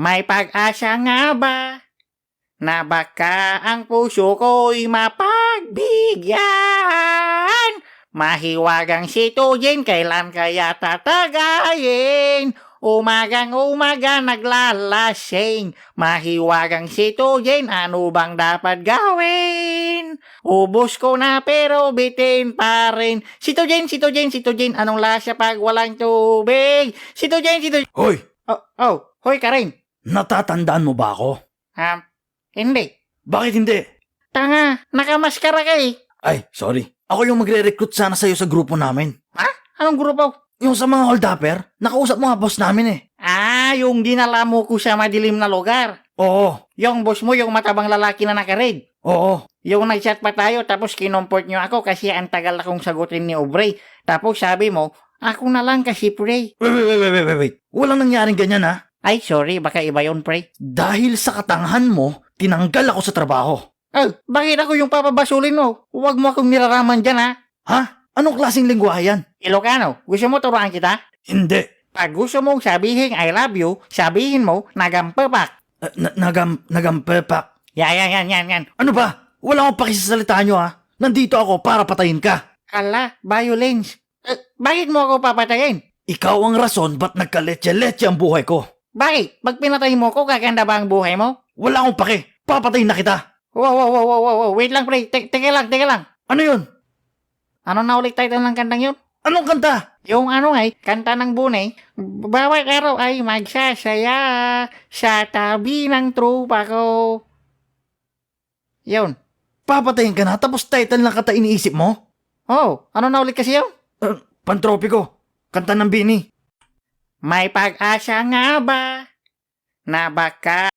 May pag-asa nga ba na baka ang puso ko'y mapagbigyan? Mahiwagang situgin, kailan kaya tatagayin? Umagang-umaga naglalasing, mahiwagang situgin, ano bang dapat gawin? Ubus ko na pero bitin pa rin. Situgin, anong lasa pag walang tubig? Situgin. Hoy, Hoy Karin. natatandaan mo ba ako? Hindi. Bakit hindi? Tanga, nakamaskara ka eh. Ay, sorry. Ako yung magre-recruit sana sa'yo sa grupo namin. Ha? Anong grupo? Yung sa mga hold-upper, nakausap mo nga boss namin eh. Yung dinala mo ko sa madilim na lugar. Oo, Yung boss mo, yung matabang lalaki na naka-red. oo. Yung nag-chat pa tayo, tapos kinomport nyo ako kasi ang tagal akong sagutin ni Aubrey. Tapos sabi mo, ako na lang kasi pre. Wait. Walang nangyaring ganyan ha. Ay, sorry, baka iba yun pre. Dahil sa katangahan mo, tinanggal ako sa trabaho. Bakit ako yung papabasulin mo? Huwag mo akong nilaraman dyan ha. Ha? Anong klaseng lingwahe yan? Ilocano, gusto mo turuan kita? Hindi. Pag gusto mong sabihin I love you, sabihin mo nagampapak. Nagampepak. Yan. Ano ba? Wala akong pakisasalita nyo ha. Nandito ako para patayin ka. Ala, violence. Bakit mo ako papatayin? Ikaw ang rason ba't nagkaletse-letse ang buhay ko. Bakit? Pag pinatay mo ko, gaganda ba ang buhay mo? Wala akong pake. Papatayin na kita. Wow. Wait lang, pre. Teka lang. Ano yun? Ano na ulit title ng kantang yun? Anong kanta? Yung kanta ng bunay, bawat araw ay magsasaya sa tabi ng trupa ko. Yun. Papatayin ka na tapos title ng kata iniisip mo? Ano na ulit kasi yun? Pantropiko. Kanta ng Bini. May pag-asa nga ba na baka